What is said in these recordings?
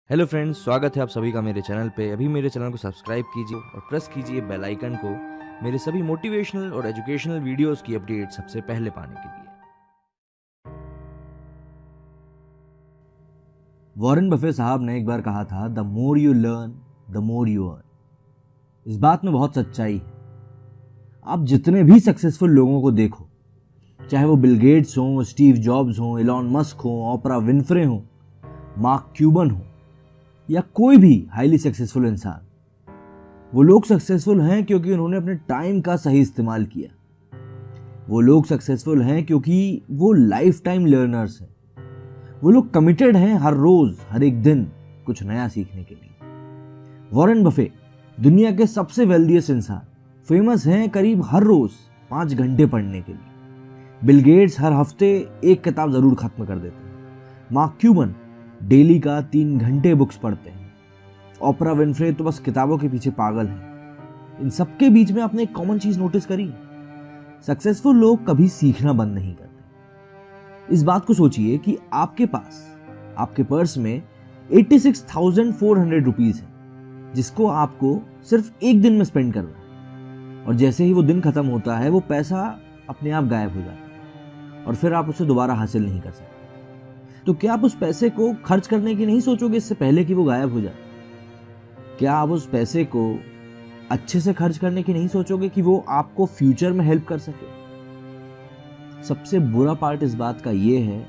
Hello friends, स्वागत है आप सभी का मेरे चैनल पे। अभी मेरे चैनल को सब्सक्राइब कीजिए और प्रेस कीजिए बेल आइकन को मेरे सभी मोटिवेशनल और एजुकेशनल वीडियोस की अपडेट सबसे पहले पाने के लिए। वॉरेन बफे साहब ने एक बार कहा था, the more you learn the more you earn. इस बात में बहुत सच्चाई है। आप जितने भी सक्सेसफुल लोगों को देखो, चाहे वो बिल गेट्स हों, स्टीव जॉब्स हों, एलॉन मस्क हों, ओपरा विनफ्रे हों, मार्क क्यूबन हो, या कोई भी हाईली सक्सेसफुल इंसान, वो लोग सक्सेसफुल हैं क्योंकि उन्होंने अपने टाइम का सही इस्तेमाल किया। वो लोग सक्सेसफुल हैं क्योंकि वो लाइफ टाइम लर्नर्स हैं। वो लोग कमिटेड हैं हर रोज, हर एक दिन कुछ नया सीखने के लिए। वॉरेन बफे दुनिया के सबसे वेल्दिएस्ट इंसान, फेमस हैं करीब हर रोज 5 घंटे पढ़ने के लिए। बिल गेट्स हर हफ्ते एक किताब जरूर खत्म कर देते हैं। मार्क क्यूबन डेली का 3 घंटे बुक्स पढ़ते हैं। ओपरा विनफ्रे तो बस किताबों के पीछे पागल हैं। इन सबके बीच में आपने एक कॉमन चीज नोटिस करी? सक्सेसफुल लोग कभी सीखना बंद नहीं करते। इस बात को सोचिए कि आपके पास, आपके पर्स में 86,400 रुपीज है, जिसको आपको सिर्फ एक दिन में स्पेंड करना है। और जैसे ही वो दिन खत्म होता है, वो पैसा अपने आप गायब हो जाता है और फिर आप उसे दोबारा हासिल नहीं कर सकते। तो क्या आप उस पैसे को खर्च करने की नहीं सोचोगे इससे पहले कि वो गायब हो जाए? क्या आप उस पैसे को अच्छे से खर्च करने की नहीं सोचोगे कि वो आपको फ्यूचर में हेल्प कर सके? सबसे बुरा पार्ट इस बात का ये है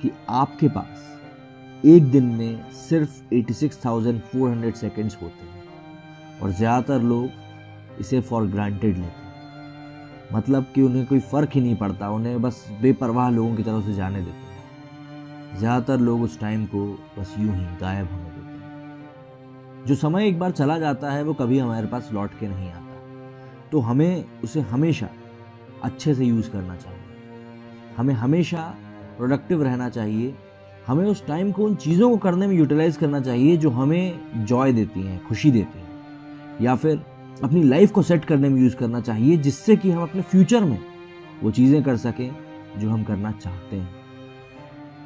कि आपके पास एक दिन में सिर्फ 86,400 सेकेंड्स होते हैं और ज्यादातर लोग इसे फॉर ग्रांटेड लेते हैं। मतलब कि उन्हें कोई फर्क ही नहीं पड़ता, उन्हें बस बेपरवाह लोगों की तरफ से जाने देते हैं। ज्यादातर लोग उस टाइम को बस यूं ही गायब होने देते हैं। जो समय एक बार चला जाता है वो कभी हमारे पास लौट के नहीं आता, तो हमें उसे हमेशा अच्छे से यूज करना चाहिए। हमें हमेशा प्रोडक्टिव रहना चाहिए। हमें उस टाइम को उन चीज़ों को करने में यूटिलाइज करना चाहिए जो हमें जॉय देती हैं, खुशी देती हैं, या फिर अपनी लाइफ को सेट करने में यूज़ करना चाहिए, जिससे कि हम अपने फ्यूचर में वो चीज़ें कर सकें जो हम करना चाहते हैं।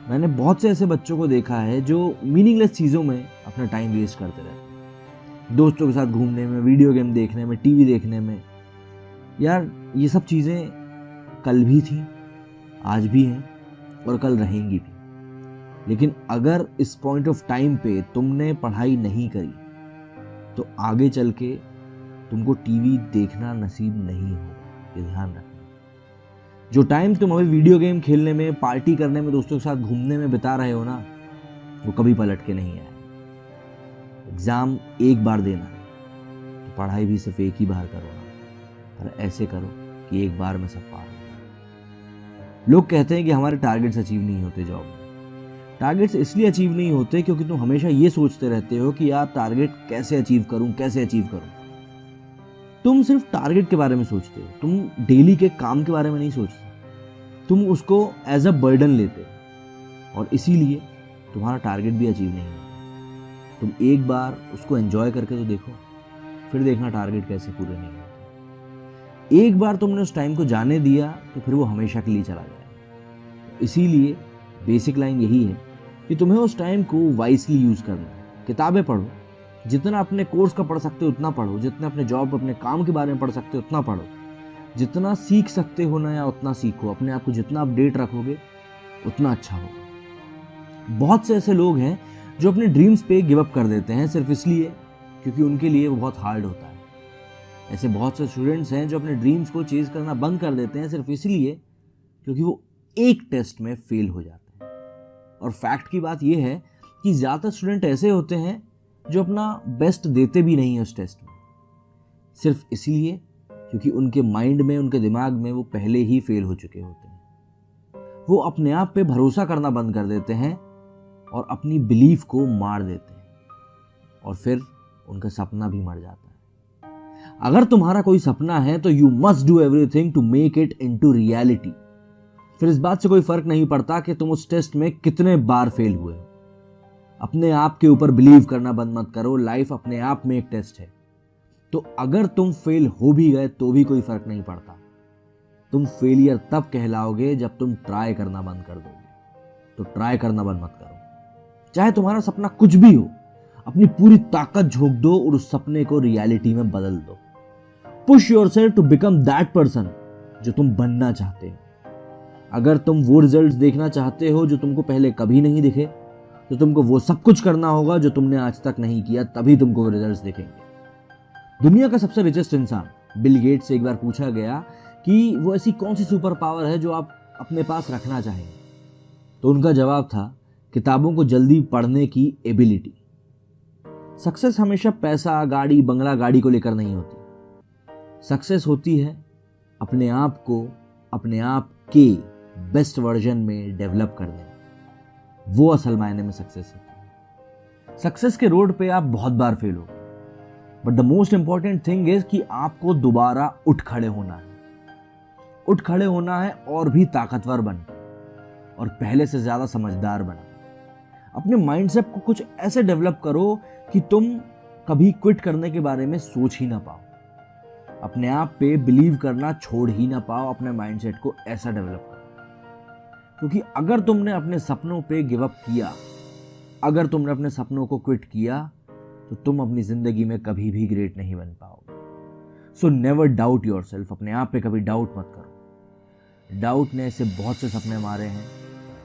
मैंने बहुत से ऐसे बच्चों को देखा है जो मीनिंगलेस चीज़ों में अपना टाइम वेस्ट करते रहते हैं। दोस्तों के साथ घूमने में, वीडियो गेम देखने में, टीवी देखने में। यार, ये सब चीज़ें कल भी थी, आज भी हैं और कल रहेंगी भी। लेकिन अगर इस पॉइंट ऑफ टाइम पे तुमने पढ़ाई नहीं करी तो आगे चल के तुमको टीवी देखना नसीब नहीं होगा। ये ध्यान रखना। जो टाइम तुम अभी वीडियो गेम खेलने में, पार्टी करने में, दोस्तों के साथ घूमने में बिता रहे हो ना, वो कभी पलट के नहीं आए। एग्जाम एक बार देना है तो पढ़ाई भी सिर्फ एक ही बार करो ना, पर ऐसे करो कि एक बार में सब पार हो। लोग कहते हैं कि हमारे टारगेट्स अचीव नहीं होते जॉब में। टारगेट्स इसलिए अचीव नहीं होते क्योंकि तुम हमेशा ये सोचते रहते हो कि यार टारगेट कैसे अचीव करूं, कैसे अचीव करूं। तुम सिर्फ टारगेट के बारे में सोचते हो, तुम डेली के काम के बारे में नहीं सोचते। तुम उसको एज अ बर्डन लेते हो और इसीलिए तुम्हारा टारगेट भी अचीव नहीं होता। तुम एक बार उसको एंजॉय करके तो देखो, फिर देखना टारगेट कैसे पूरे नहीं होते। एक बार तुमने उस टाइम को जाने दिया तो फिर वो हमेशा के लिए चला जाएगा। इसीलिए बेसिक लाइन यही है कि तुम्हें उस टाइम को वाइसली यूज करना है। किताबें पढ़ो, जितना अपने कोर्स का पढ़ सकते हो उतना पढ़ो, जितना अपने जॉब, अपने काम के बारे में पढ़ सकते हो उतना पढ़ो, जितना सीख सकते हो ना या उतना सीखो। अपने आप को जितना अपडेट रखोगे उतना अच्छा होगा। बहुत से ऐसे लोग हैं जो अपने ड्रीम्स पे गिव अप कर देते हैं सिर्फ इसलिए क्योंकि उनके लिए वो बहुत हार्ड होता है। ऐसे बहुत से स्टूडेंट्स हैं जो अपने ड्रीम्स को चेज करना बंद कर देते हैं सिर्फ इसलिए क्योंकि वो एक टेस्ट में फेल हो जाते हैं। और फैक्ट की बात यह है कि ज्यादातर स्टूडेंट ऐसे होते हैं जो अपना बेस्ट देते भी नहीं है उस टेस्ट में, सिर्फ इसलिए क्योंकि उनके माइंड में, उनके दिमाग में वो पहले ही फेल हो चुके होते हैं। वो अपने आप पे भरोसा करना बंद कर देते हैं और अपनी बिलीफ को मार देते हैं और फिर उनका सपना भी मर जाता है। अगर तुम्हारा कोई सपना है तो you must do everything to make it into reality. फिर इस बात से कोई फर्क नहीं पड़ता कि तुम उस टेस्ट में कितने बार फेल हुए हो। अपने आप के ऊपर बिलीव करना बंद मत करो। लाइफ अपने आप में एक टेस्ट है, तो अगर तुम फेल हो भी गए तो भी कोई फर्क नहीं पड़ता। तुम फेलियर तब कहलाओगे जब तुम ट्राई करना बंद कर दोगे। तो ट्राई करना बंद मत करो। चाहे तुम्हारा सपना कुछ भी हो, अपनी पूरी ताकत झोंक दो और उस सपने को रियलिटी में बदल दो। Push yourself to become that person जो तुम बनना चाहते हो। अगर तुम वो रिजल्ट्स देखना चाहते हो जो तुमको पहले कभी नहीं दिखे, तो तुमको वो सब कुछ करना होगा जो तुमने आज तक नहीं किया, तभी तुमको वो रिजल्ट्स दिखेंगे। दुनिया का सबसे रिचेस्ट इंसान बिल गेट्स से एक बार पूछा गया कि वो ऐसी कौन सी सुपर पावर है जो आप अपने पास रखना चाहेंगे, तो उनका जवाब था किताबों को जल्दी पढ़ने की एबिलिटी। सक्सेस हमेशा पैसा, गाड़ी, बंगला, गाड़ी को लेकर नहीं होती। सक्सेस होती है अपने आप को अपने आप के बेस्ट वर्जन में डेवलप करने में, वो असल मायने में सक्सेस है। सक्सेस के रोड पे आप बहुत बार फेल हो, but the most important thing is कि आपको दोबारा उठ खड़े होना है। उठ खड़े होना है और भी ताकतवर बन और पहले से ज्यादा समझदार बन। अपने माइंडसेट को कुछ ऐसे डेवलप करो कि तुम कभी क्विट करने के बारे में सोच ही ना पाओ, अपने आप पे बिलीव करना छोड़ ही ना पाओ। अपने माइंडसेट को ऐसा डेवलप करो, क्योंकि अगर तुमने अपने सपनों पे गिव अप किया, अगर तुमने अपने सपनों को क्विट किया, तो तुम अपनी जिंदगी में कभी भी ग्रेट नहीं बन पाओगे। So never doubt yourself. अपने आप पे कभी डाउट मत करो। डाउट ने ऐसे बहुत से सपने मारे हैं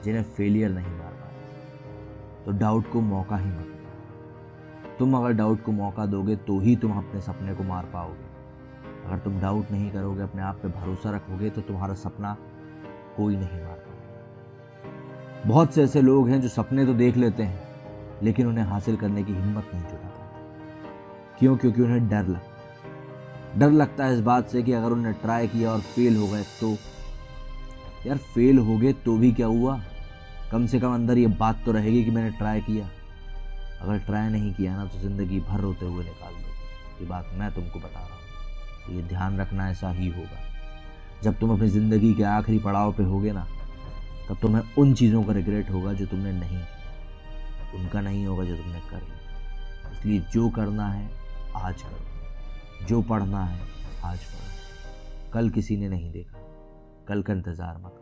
जिन्हें फेलियर नहीं मार पाए। तो डाउट को मौका ही मत दो। तुम अगर डाउट को मौका दोगे तो ही तुम अपने सपने को मार पाओगे। अगर तुम डाउट नहीं करोगे, अपने आप पे भरोसा रखोगे, तो तुम्हारा सपना कोई नहीं मार पाएगा। बहुत से ऐसे लोग हैं जो सपने तो देख लेते हैं लेकिन उन्हें हासिल करने की हिम्मत नहीं जुटा पाते। क्यों? क्योंकि उन्हें डर लगता है इस बात से कि अगर उन्हें ट्राई किया और फेल हो गए तो यार, फेल हो गए तो भी क्या हुआ, कम से कम अंदर ये बात तो रहेगी कि मैंने ट्राई किया। अगर ट्राई नहीं किया ना, तो जिंदगी भर रोते हुए निकाल दो। ये बात मैं तुमको बता रहा हूँ, तो ये ध्यान रखना, ऐसा ही होगा। जब तुम अपनी जिंदगी के आखिरी पड़ाव पे होगे ना, तब तुम्हें उन चीज़ों का रिग्रेट होगा जो तुमने नहीं, उनका नहीं होगा जो तुमने कर लिया। इसलिए जो करना है आज करो, जो पढ़ना है आज पढ़ो। कल किसी ने नहीं देखा, कल का इंतज़ार मत करो।